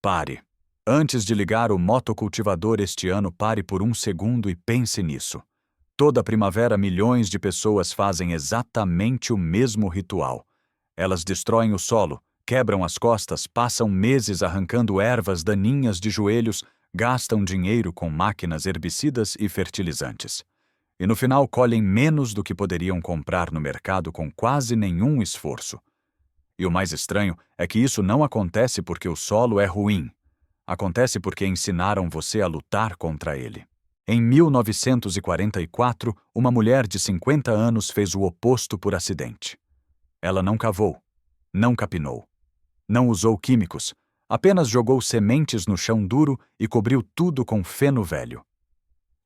Pare. Antes de ligar o motocultivador este ano, pare por um segundo e pense nisso. Toda primavera, milhões de pessoas fazem exatamente o mesmo ritual. Elas destroem o solo, quebram as costas, passam meses arrancando ervas daninhas de joelhos, gastam dinheiro com máquinas herbicidas e fertilizantes. E no final colhem menos do que poderiam comprar no mercado com quase nenhum esforço. E o mais estranho é que isso não acontece porque o solo é ruim. Acontece porque ensinaram você a lutar contra ele. Em 1944, uma mulher de 50 anos fez o oposto por acidente. Ela não cavou, não capinou, não usou químicos, apenas jogou sementes no chão duro e cobriu tudo com feno velho.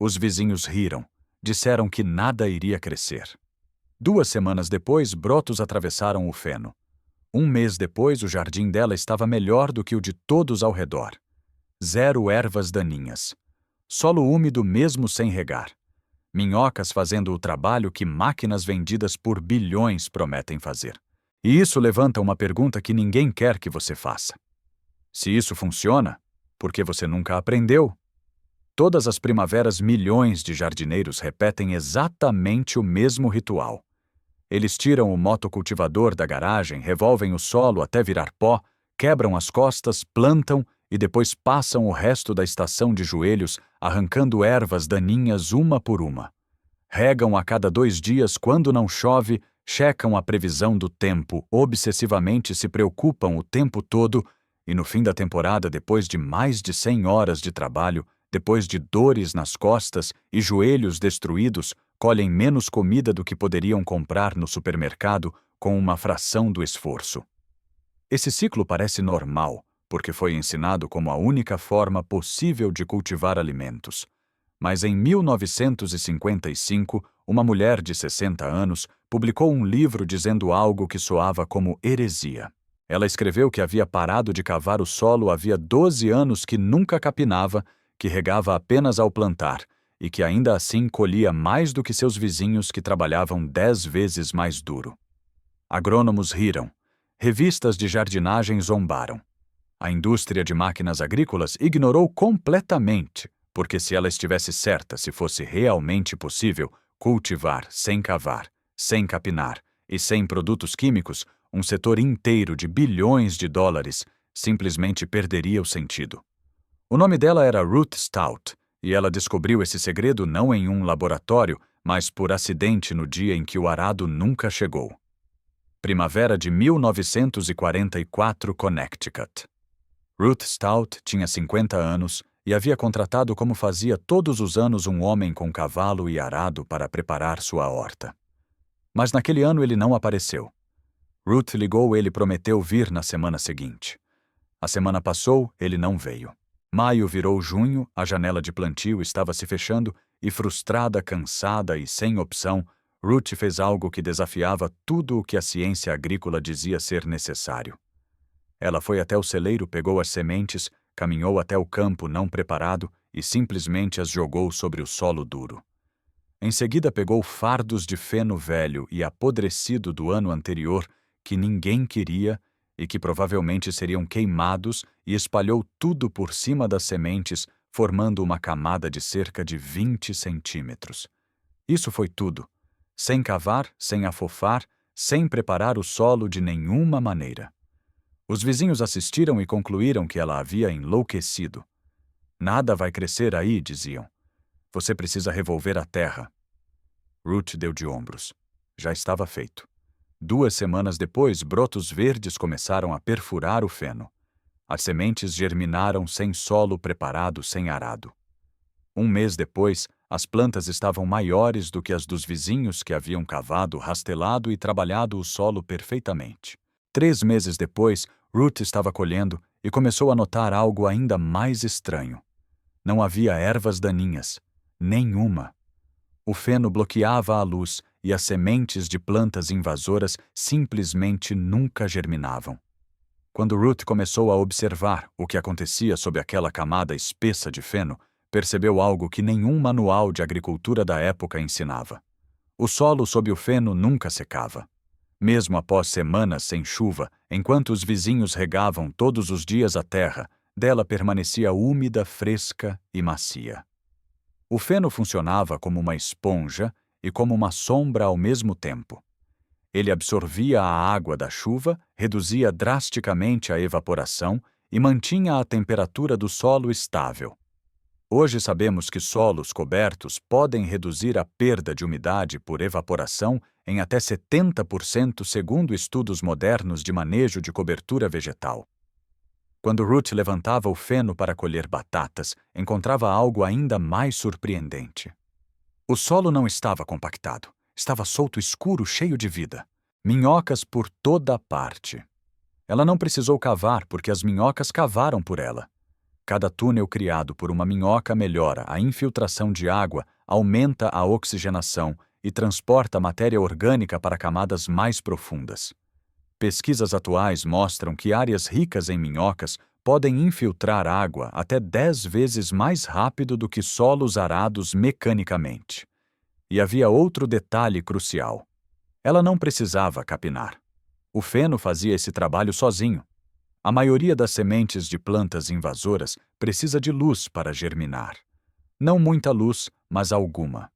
Os vizinhos riram, disseram que nada iria crescer. 2 semanas depois, brotos atravessaram o feno. 1 mês depois, o jardim dela estava melhor do que o de todos ao redor. 0 ervas daninhas. Solo úmido mesmo sem regar. Minhocas fazendo o trabalho que máquinas vendidas por bilhões prometem fazer. E isso levanta uma pergunta que ninguém quer que você faça. Se isso funciona, por que você nunca aprendeu? Todas as primaveras, milhões de jardineiros repetem exatamente o mesmo ritual. Eles tiram o motocultivador da garagem, revolvem o solo até virar pó, quebram as costas, plantam e depois passam o resto da estação de joelhos, arrancando ervas daninhas uma por uma. Regam a cada 2 dias quando não chove, checam a previsão do tempo, obsessivamente se preocupam o tempo todo e no fim da temporada, depois de mais de 100 horas de trabalho, depois de dores nas costas e joelhos destruídos, colhem menos comida do que poderiam comprar no supermercado com uma fração do esforço. Esse ciclo parece normal, porque foi ensinado como a única forma possível de cultivar alimentos. Mas em 1955, uma mulher de 60 anos publicou um livro dizendo algo que soava como heresia. Ela escreveu que havia parado de cavar o solo havia 12 anos, que nunca capinava, que regava apenas ao plantar e que ainda assim colhia mais do que seus vizinhos que trabalhavam 10 vezes mais duro. Agrônomos riram. Revistas de jardinagem zombaram. A indústria de máquinas agrícolas ignorou completamente, porque se ela estivesse certa, se fosse realmente possível cultivar sem cavar, sem capinar e sem produtos químicos, um setor inteiro de bilhões de dólares simplesmente perderia o sentido. O nome dela era Ruth Stout, e ela descobriu esse segredo não em um laboratório, mas por acidente no dia em que o arado nunca chegou. Primavera de 1944, Connecticut. Ruth Stout tinha 50 anos e havia contratado, como fazia todos os anos, um homem com cavalo e arado para preparar sua horta. Mas naquele ano ele não apareceu. Ruth ligou, ele prometeu vir na semana seguinte. A semana passou, ele não veio. Maio virou junho, a janela de plantio estava se fechando e, frustrada, cansada e sem opção, Ruth fez algo que desafiava tudo o que a ciência agrícola dizia ser necessário. Ela foi até o celeiro, pegou as sementes, caminhou até o campo não preparado e simplesmente as jogou sobre o solo duro. Em seguida pegou fardos de feno velho e apodrecido do ano anterior que ninguém queria e que provavelmente seriam queimados e espalhou tudo por cima das sementes, formando uma camada de cerca de 20 centímetros. Isso foi tudo. Sem cavar, sem afofar, sem preparar o solo de nenhuma maneira. Os vizinhos assistiram e concluíram que ela havia enlouquecido. Nada vai crescer aí, diziam. Você precisa revolver a terra. Ruth deu de ombros. Já estava feito. 2 semanas depois, brotos verdes começaram a perfurar o feno. As sementes germinaram sem solo preparado, sem arado. 1 mês depois, as plantas estavam maiores do que as dos vizinhos que haviam cavado, rastelado e trabalhado o solo perfeitamente. 3 meses depois, Ruth estava colhendo e começou a notar algo ainda mais estranho. Não havia ervas daninhas. Nenhuma. O feno bloqueava a luz e as sementes de plantas invasoras simplesmente nunca germinavam. Quando Ruth começou a observar o que acontecia sob aquela camada espessa de feno, percebeu algo que nenhum manual de agricultura da época ensinava. O solo sob o feno nunca secava. Mesmo após semanas sem chuva, enquanto os vizinhos regavam todos os dias a terra, dela permanecia úmida, fresca e macia. O feno funcionava como uma esponja e como uma sombra ao mesmo tempo. Ele absorvia a água da chuva, reduzia drasticamente a evaporação e mantinha a temperatura do solo estável. Hoje sabemos que solos cobertos podem reduzir a perda de umidade por evaporação em até 70% segundo estudos modernos de manejo de cobertura vegetal. Quando Ruth levantava o feno para colher batatas, encontrava algo ainda mais surpreendente. O solo não estava compactado, estava solto, escuro, cheio de vida. Minhocas por toda parte. Ela não precisou cavar porque as minhocas cavaram por ela. Cada túnel criado por uma minhoca melhora a infiltração de água, aumenta a oxigenação e transporta matéria orgânica para camadas mais profundas. Pesquisas atuais mostram que áreas ricas em minhocas podem infiltrar água até 10 vezes mais rápido do que solos arados mecanicamente. E havia outro detalhe crucial. Ela não precisava capinar. O feno fazia esse trabalho sozinho. A maioria das sementes de plantas invasoras precisa de luz para germinar. Não muita luz, mas alguma.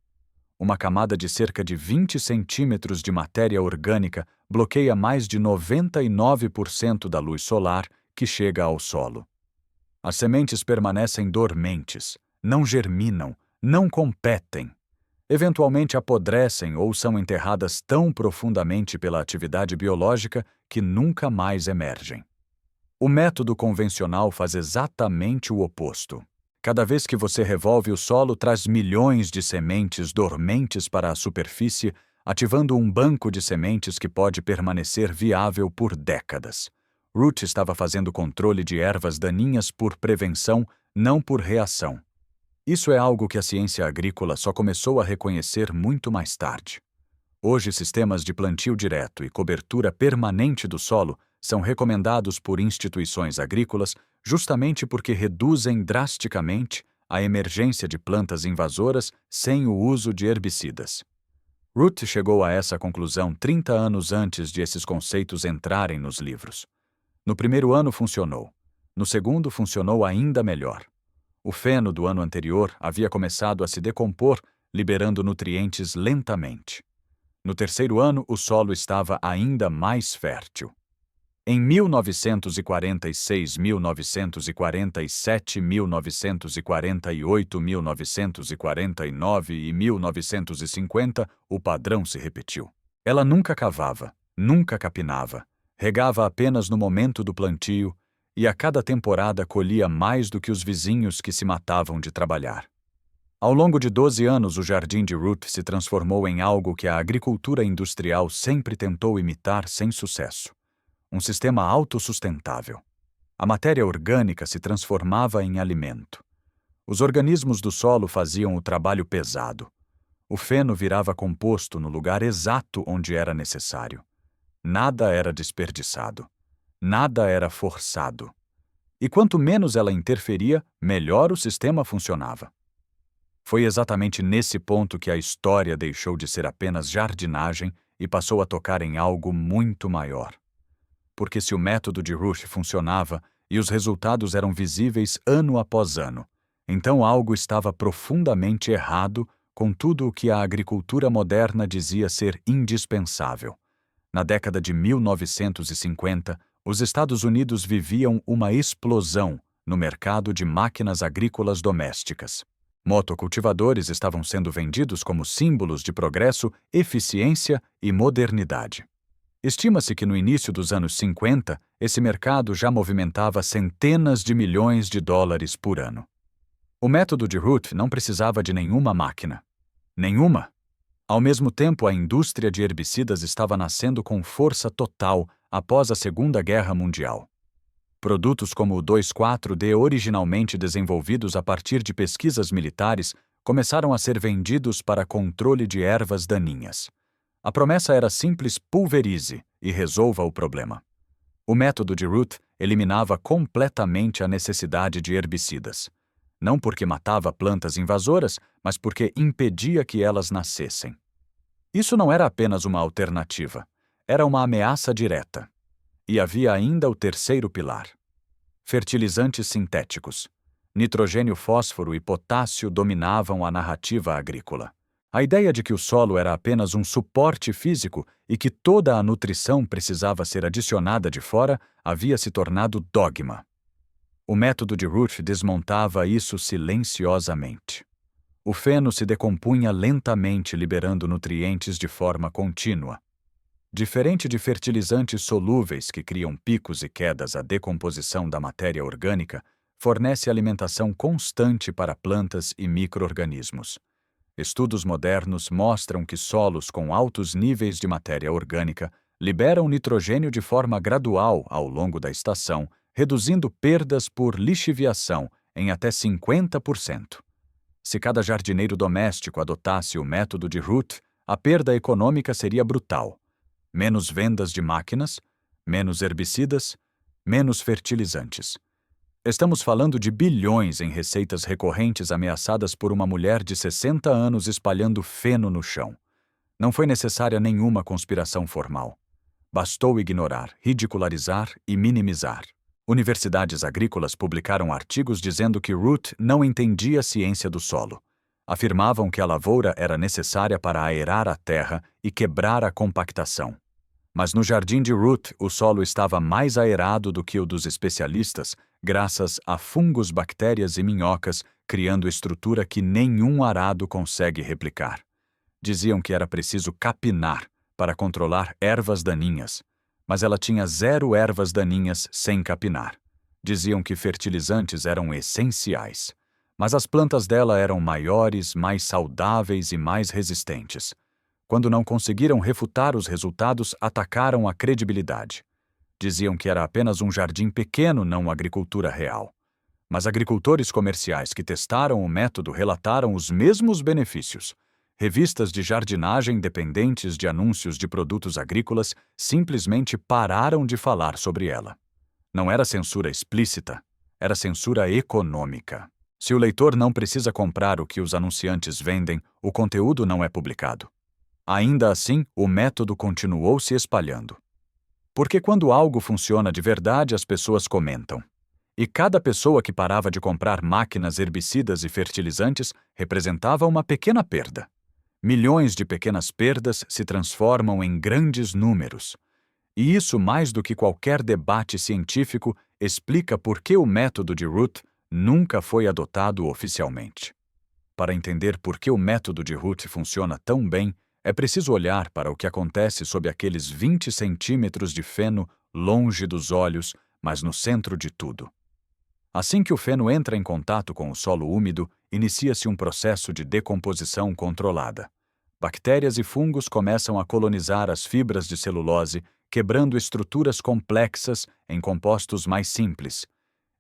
Uma camada de cerca de 20 centímetros de matéria orgânica bloqueia mais de 99% da luz solar que chega ao solo. As sementes permanecem dormentes, não germinam, não competem. Eventualmente apodrecem ou são enterradas tão profundamente pela atividade biológica que nunca mais emergem. O método convencional faz exatamente o oposto. Cada vez que você revolve o solo, traz milhões de sementes dormentes para a superfície, ativando um banco de sementes que pode permanecer viável por décadas. Ruth estava fazendo controle de ervas daninhas por prevenção, não por reação. Isso é algo que a ciência agrícola só começou a reconhecer muito mais tarde. Hoje, sistemas de plantio direto e cobertura permanente do solo são recomendados por instituições agrícolas justamente porque reduzem drasticamente a emergência de plantas invasoras sem o uso de herbicidas. Ruth chegou a essa conclusão 30 anos antes de esses conceitos entrarem nos livros. No primeiro ano funcionou. No segundo funcionou ainda melhor. O feno do ano anterior havia começado a se decompor, liberando nutrientes lentamente. No terceiro ano, o solo estava ainda mais fértil. Em 1946, 1947, 1948, 1949 e 1950, o padrão se repetiu. Ela nunca cavava, nunca capinava, regava apenas no momento do plantio e a cada temporada colhia mais do que os vizinhos que se matavam de trabalhar. Ao longo de 12 anos, o jardim de Ruth se transformou em algo que a agricultura industrial sempre tentou imitar sem sucesso. Um sistema autossustentável. A matéria orgânica se transformava em alimento. Os organismos do solo faziam o trabalho pesado. O feno virava composto no lugar exato onde era necessário. Nada era desperdiçado. Nada era forçado. E quanto menos ela interferia, melhor o sistema funcionava. Foi exatamente nesse ponto que a história deixou de ser apenas jardinagem e passou a tocar em algo muito maior. Porque se o método de Ruth funcionava e os resultados eram visíveis ano após ano, então algo estava profundamente errado com tudo o que a agricultura moderna dizia ser indispensável. Na década de 1950, os Estados Unidos viviam uma explosão no mercado de máquinas agrícolas domésticas. Motocultivadores estavam sendo vendidos como símbolos de progresso, eficiência e modernidade. Estima-se que no início dos anos 50, esse mercado já movimentava centenas de milhões de dólares por ano. O método de Ruth não precisava de nenhuma máquina. Nenhuma! Ao mesmo tempo, a indústria de herbicidas estava nascendo com força total após a Segunda Guerra Mundial. Produtos como o 2,4-D, originalmente desenvolvidos a partir de pesquisas militares, começaram a ser vendidos para controle de ervas daninhas. A promessa era simples: pulverize e resolva o problema. O método de Ruth eliminava completamente a necessidade de herbicidas. Não porque matava plantas invasoras, mas porque impedia que elas nascessem. Isso não era apenas uma alternativa, era uma ameaça direta. E havia ainda o terceiro pilar. Fertilizantes sintéticos. Nitrogênio, fósforo e potássio dominavam a narrativa agrícola. A ideia de que o solo era apenas um suporte físico e que toda a nutrição precisava ser adicionada de fora havia se tornado dogma. O método de Root desmontava isso silenciosamente. O feno se decompunha lentamente, liberando nutrientes de forma contínua. Diferente de fertilizantes solúveis que criam picos e quedas, a decomposição da matéria orgânica fornece alimentação constante para plantas e micro-organismos. Estudos modernos mostram que solos com altos níveis de matéria orgânica liberam nitrogênio de forma gradual ao longo da estação, reduzindo perdas por lixiviação em até 50%. Se cada jardineiro doméstico adotasse o método de Root, a perda econômica seria brutal. Menos vendas de máquinas, menos herbicidas, menos fertilizantes. Estamos falando de bilhões em receitas recorrentes ameaçadas por uma mulher de 60 anos espalhando feno no chão. Não foi necessária nenhuma conspiração formal. Bastou ignorar, ridicularizar e minimizar. Universidades agrícolas publicaram artigos dizendo que Root não entendia a ciência do solo. Afirmavam que a lavoura era necessária para aerar a terra e quebrar a compactação. Mas no jardim de Root, o solo estava mais aerado do que o dos especialistas, graças a fungos, bactérias e minhocas, criando estrutura que nenhum arado consegue replicar. Diziam que era preciso capinar para controlar ervas daninhas, mas ela tinha 0 ervas daninhas sem capinar. Diziam que fertilizantes eram essenciais, mas as plantas dela eram maiores, mais saudáveis e mais resistentes. Quando não conseguiram refutar os resultados, atacaram a credibilidade. Diziam que era apenas um jardim pequeno, não agricultura real. Mas agricultores comerciais que testaram o método relataram os mesmos benefícios. Revistas de jardinagem dependentes de anúncios de produtos agrícolas simplesmente pararam de falar sobre ela. Não era censura explícita, era censura econômica. Se o leitor não precisa comprar o que os anunciantes vendem, o conteúdo não é publicado. Ainda assim, o método continuou se espalhando. Porque quando algo funciona de verdade, as pessoas comentam. E cada pessoa que parava de comprar máquinas, herbicidas e fertilizantes representava uma pequena perda. Milhões de pequenas perdas se transformam em grandes números. E isso, mais do que qualquer debate científico, explica por que o método de Root nunca foi adotado oficialmente. Para entender por que o método de Root funciona tão bem, é preciso olhar para o que acontece sob aqueles 20 centímetros de feno longe dos olhos, mas no centro de tudo. Assim que o feno entra em contato com o solo úmido, inicia-se um processo de decomposição controlada. Bactérias e fungos começam a colonizar as fibras de celulose, quebrando estruturas complexas em compostos mais simples.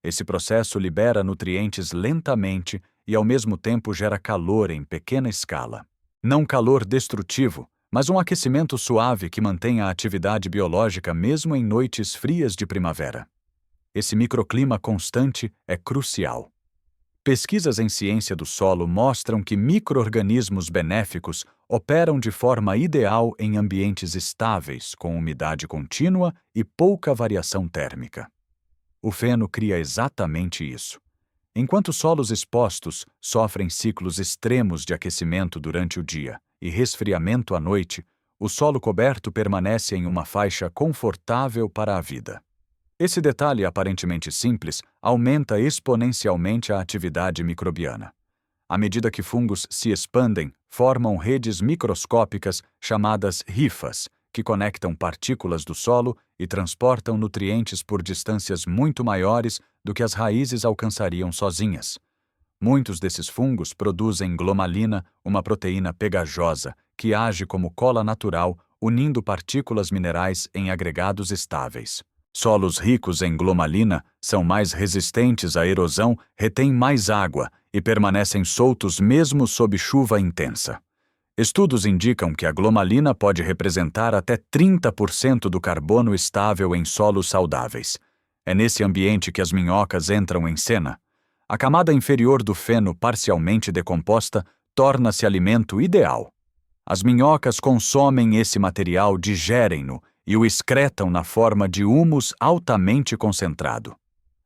Esse processo libera nutrientes lentamente e, ao mesmo tempo, gera calor em pequena escala. Não calor destrutivo, mas um aquecimento suave que mantém a atividade biológica mesmo em noites frias de primavera. Esse microclima constante é crucial. Pesquisas em ciência do solo mostram que micro-organismos benéficos operam de forma ideal em ambientes estáveis, com umidade contínua e pouca variação térmica. O feno cria exatamente isso. Enquanto solos expostos sofrem ciclos extremos de aquecimento durante o dia e resfriamento à noite, o solo coberto permanece em uma faixa confortável para a vida. Esse detalhe aparentemente simples aumenta exponencialmente a atividade microbiana. À medida que fungos se expandem, formam redes microscópicas chamadas hifas, que conectam partículas do solo e transportam nutrientes por distâncias muito maiores do que as raízes alcançariam sozinhas. Muitos desses fungos produzem glomalina, uma proteína pegajosa que age como cola natural, unindo partículas minerais em agregados estáveis. Solos ricos em glomalina são mais resistentes à erosão, retêm mais água e permanecem soltos mesmo sob chuva intensa. Estudos indicam que a glomalina pode representar até 30% do carbono estável em solos saudáveis. É nesse ambiente que as minhocas entram em cena. A camada inferior do feno, parcialmente decomposta, torna-se alimento ideal. As minhocas consomem esse material, digerem-no e o excretam na forma de humus altamente concentrado.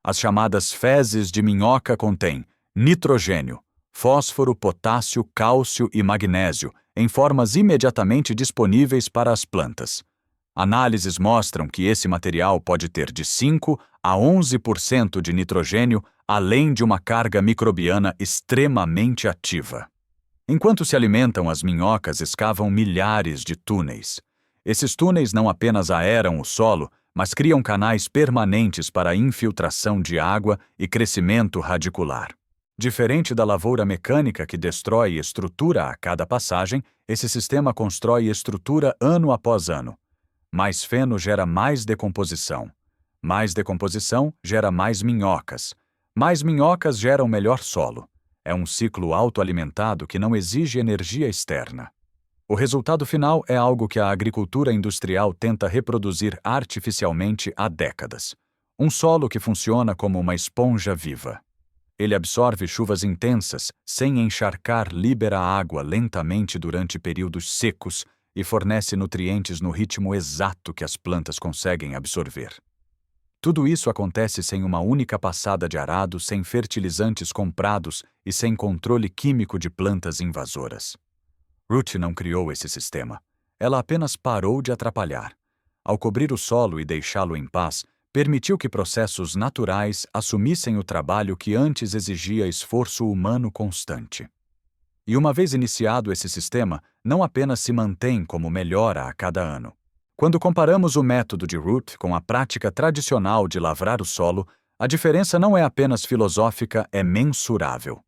As chamadas fezes de minhoca contêm nitrogênio, fósforo, potássio, cálcio e magnésio, em formas imediatamente disponíveis para as plantas. Análises mostram que esse material pode ter de 5 a 11% de nitrogênio, além de uma carga microbiana extremamente ativa. Enquanto se alimentam, as minhocas escavam milhares de túneis. Esses túneis não apenas aeram o solo, mas criam canais permanentes para a infiltração de água e crescimento radicular. Diferente da lavoura mecânica que destrói estrutura a cada passagem, esse sistema constrói estrutura ano após ano. Mais feno gera mais decomposição. Mais decomposição gera mais minhocas. Mais minhocas geram melhor solo. É um ciclo autoalimentado que não exige energia externa. O resultado final é algo que a agricultura industrial tenta reproduzir artificialmente há décadas. Um solo que funciona como uma esponja viva. Ele absorve chuvas intensas, sem encharcar, libera água lentamente durante períodos secos e fornece nutrientes no ritmo exato que as plantas conseguem absorver. Tudo isso acontece sem uma única passada de arado, sem fertilizantes comprados e sem controle químico de plantas invasoras. Ruth não criou esse sistema. Ela apenas parou de atrapalhar. Ao cobrir o solo e deixá-lo em paz, permitiu que processos naturais assumissem o trabalho que antes exigia esforço humano constante. E uma vez iniciado esse sistema, não apenas se mantém como melhora a cada ano. Quando comparamos o método de Ruth com a prática tradicional de lavrar o solo, a diferença não é apenas filosófica, é mensurável.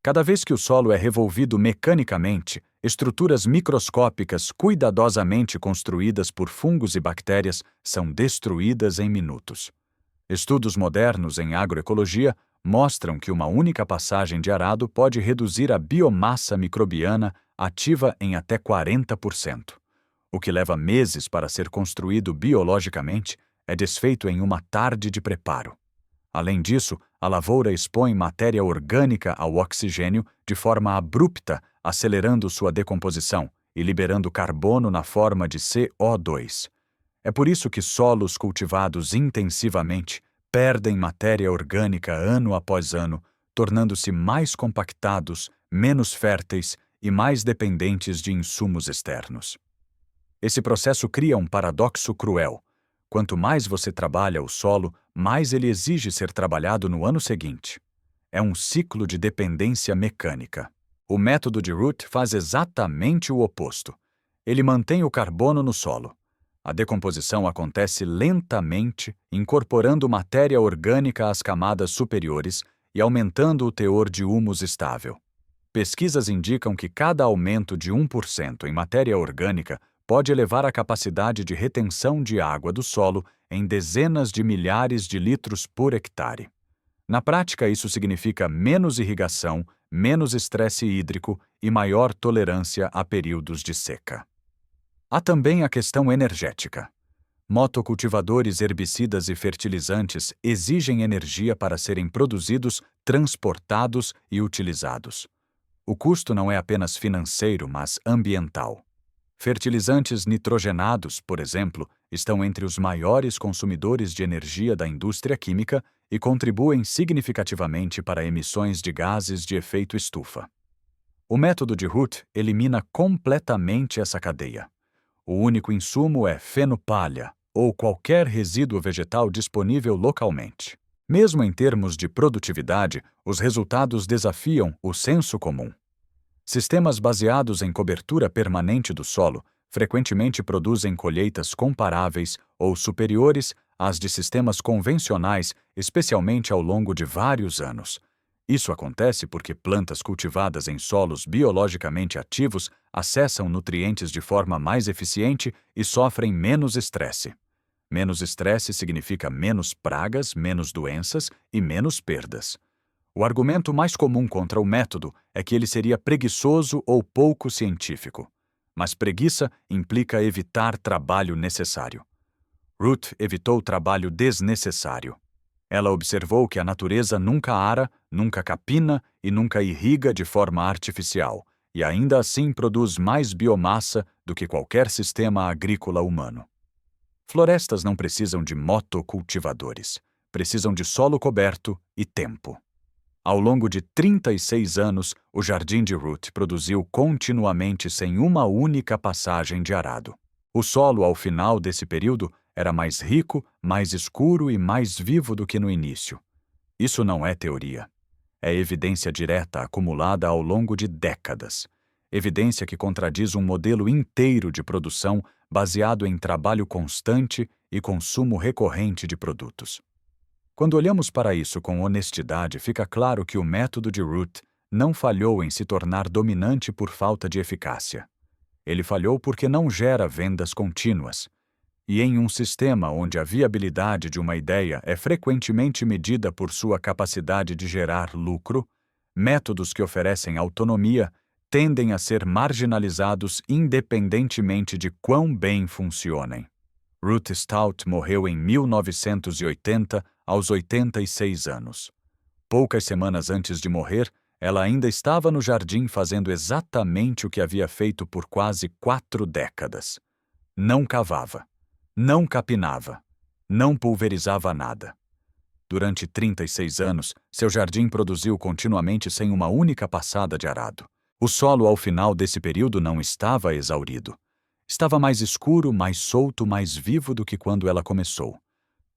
Cada vez que o solo é revolvido mecanicamente, estruturas microscópicas cuidadosamente construídas por fungos e bactérias são destruídas em minutos. Estudos modernos em agroecologia mostram que uma única passagem de arado pode reduzir a biomassa microbiana ativa em até 40%. O que leva meses para ser construído biologicamente é desfeito em uma tarde de preparo. Além disso, a lavoura expõe matéria orgânica ao oxigênio de forma abrupta, acelerando sua decomposição e liberando carbono na forma de CO2. É por isso que solos cultivados intensivamente perdem matéria orgânica ano após ano, tornando-se mais compactados, menos férteis e mais dependentes de insumos externos. Esse processo cria um paradoxo cruel. Quanto mais você trabalha o solo, mais ele exige ser trabalhado no ano seguinte. É um ciclo de dependência mecânica. O método de Ruth faz exatamente o oposto. Ele mantém o carbono no solo. A decomposição acontece lentamente, incorporando matéria orgânica às camadas superiores e aumentando o teor de humus estável. Pesquisas indicam que cada aumento de 1% em matéria orgânica pode elevar a capacidade de retenção de água do solo em dezenas de milhares de litros por hectare. Na prática, isso significa menos irrigação, menos estresse hídrico e maior tolerância a períodos de seca. Há também a questão energética. Motocultivadores, herbicidas e fertilizantes exigem energia para serem produzidos, transportados e utilizados. O custo não é apenas financeiro, mas ambiental. Fertilizantes nitrogenados, por exemplo, estão entre os maiores consumidores de energia da indústria química e contribuem significativamente para emissões de gases de efeito estufa. O método de Ruth elimina completamente essa cadeia. O único insumo é feno-palha, ou qualquer resíduo vegetal disponível localmente. Mesmo em termos de produtividade, os resultados desafiam o senso comum. Sistemas baseados em cobertura permanente do solo frequentemente produzem colheitas comparáveis ou superiores às de sistemas convencionais, especialmente ao longo de vários anos. Isso acontece porque plantas cultivadas em solos biologicamente ativos acessam nutrientes de forma mais eficiente e sofrem menos estresse. Menos estresse significa menos pragas, menos doenças e menos perdas. O argumento mais comum contra o método é que ele seria preguiçoso ou pouco científico. Mas preguiça implica evitar trabalho necessário. Ruth evitou trabalho desnecessário. Ela observou que a natureza nunca ara, nunca capina e nunca irriga de forma artificial, e ainda assim produz mais biomassa do que qualquer sistema agrícola humano. Florestas não precisam de motocultivadores. precisam de solo coberto e tempo. Ao longo de 36 anos, o jardim de Ruth produziu continuamente sem uma única passagem de arado. O solo, ao final desse período, era mais rico, mais escuro e mais vivo do que no início. Isso não é teoria. É evidência direta acumulada ao longo de décadas. Evidência que contradiz um modelo inteiro de produção baseado em trabalho constante e consumo recorrente de produtos. Quando olhamos para isso com honestidade, fica claro que o método de Ruth não falhou em se tornar dominante por falta de eficácia. Ele falhou porque não gera vendas contínuas. E em um sistema onde a viabilidade de uma ideia é frequentemente medida por sua capacidade de gerar lucro, métodos que oferecem autonomia tendem a ser marginalizados independentemente de quão bem funcionem. Ruth Stout morreu em 1980, aos 86 anos. Poucas semanas antes de morrer, ela ainda estava no jardim fazendo exatamente o que havia feito por quase 4 décadas. Não cavava. Não capinava, não pulverizava nada. Durante 36 anos, seu jardim produziu continuamente sem uma única passada de arado. O solo ao final desse período não estava exaurido. Estava mais escuro, mais solto, mais vivo do que quando ela começou.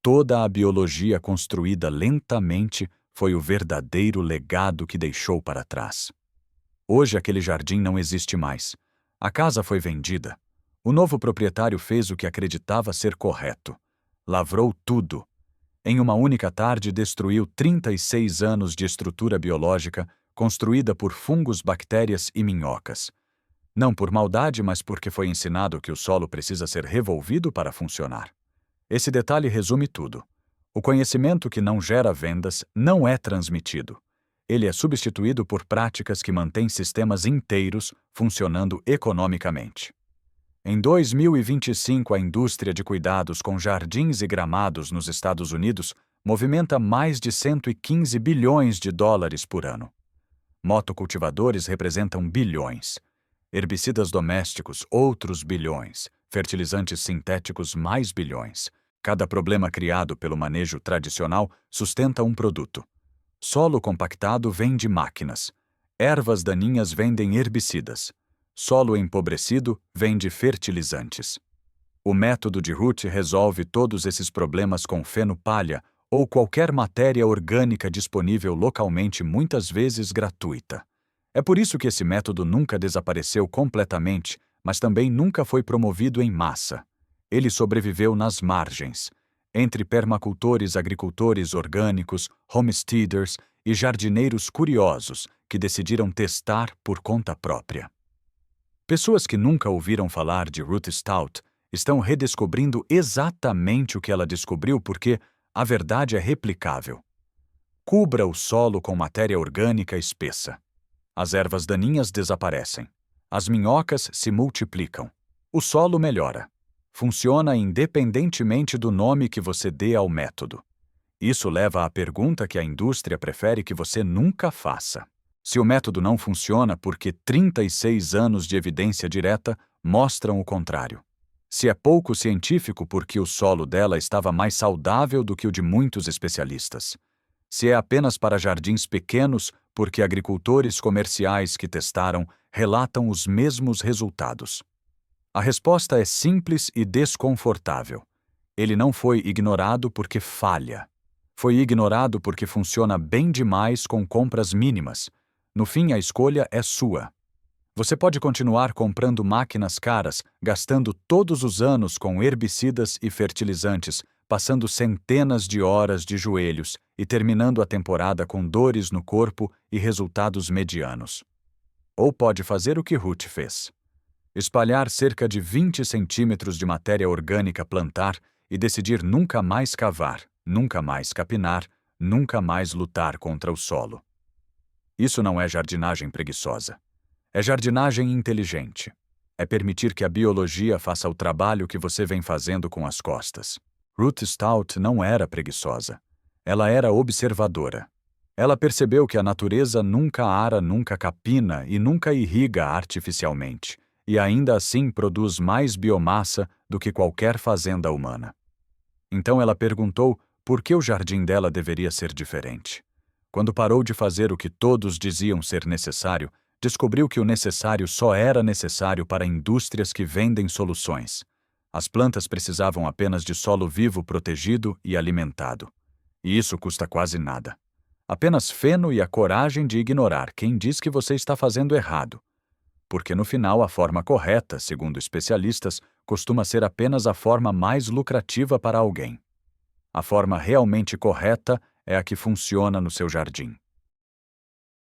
Toda a biologia construída lentamente foi o verdadeiro legado que deixou para trás. Hoje aquele jardim não existe mais. A casa foi vendida. O novo proprietário fez o que acreditava ser correto. Lavrou tudo. Em uma única tarde, destruiu 36 anos de estrutura biológica construída por fungos, bactérias e minhocas. Não por maldade, mas porque foi ensinado que o solo precisa ser revolvido para funcionar. Esse detalhe resume tudo. O conhecimento que não gera vendas não é transmitido. Ele é substituído por práticas que mantêm sistemas inteiros funcionando economicamente. Em 2025, a indústria de cuidados com jardins e gramados nos Estados Unidos movimenta mais de 115 bilhões de dólares por ano. Motocultivadores representam bilhões. Herbicidas domésticos, outros bilhões. Fertilizantes sintéticos, mais bilhões. Cada problema criado pelo manejo tradicional sustenta um produto. Solo compactado vende máquinas. Ervas daninhas vendem herbicidas. Solo empobrecido vende fertilizantes. O método de Ruth resolve todos esses problemas com feno-palha ou qualquer matéria orgânica disponível localmente, muitas vezes gratuita. É por isso que esse método nunca desapareceu completamente, mas também nunca foi promovido em massa. Ele sobreviveu nas margens, entre permacultores, agricultores orgânicos, homesteaders e jardineiros curiosos que decidiram testar por conta própria. Pessoas que nunca ouviram falar de Ruth Stout estão redescobrindo exatamente o que ela descobriu porque a verdade é replicável. Cubra o solo com matéria orgânica espessa. As ervas daninhas desaparecem. As minhocas se multiplicam. O solo melhora. Funciona independentemente do nome que você dê ao método. Isso leva à pergunta que a indústria prefere que você nunca faça. Se o método não funciona porque 36 anos de evidência direta mostram o contrário. Se é pouco científico porque o solo dela estava mais saudável do que o de muitos especialistas. Se é apenas para jardins pequenos porque agricultores comerciais que testaram relatam os mesmos resultados. A resposta é simples e desconfortável. Ele não foi ignorado porque falha. Foi ignorado porque funciona bem demais com compras mínimas. No fim, a escolha é sua. Você pode continuar comprando máquinas caras, gastando todos os anos com herbicidas e fertilizantes, passando centenas de horas de joelhos e terminando a temporada com dores no corpo e resultados medianos. Ou pode fazer o que Ruth fez. Espalhar cerca de 20 centímetros de matéria orgânica plantar e decidir nunca mais cavar, nunca mais capinar, nunca mais lutar contra o solo. Isso não é jardinagem preguiçosa. É jardinagem inteligente. É permitir que a biologia faça o trabalho que você vem fazendo com as costas. Ruth Stout não era preguiçosa. Ela era observadora. Ela percebeu que a natureza nunca ara, nunca capina e nunca irriga artificialmente, e ainda assim produz mais biomassa do que qualquer fazenda humana. Então ela perguntou Por que o jardim dela deveria ser diferente? Quando parou de fazer o que todos diziam ser necessário, descobriu que o necessário só era necessário para indústrias que vendem soluções. As plantas precisavam apenas de solo vivo protegido e alimentado. E isso custa quase nada. Apenas feno e a coragem de ignorar quem diz que você está fazendo errado. Porque no final a forma correta, segundo especialistas, costuma ser apenas a forma mais lucrativa para alguém. A forma realmente correta é a que funciona no seu jardim.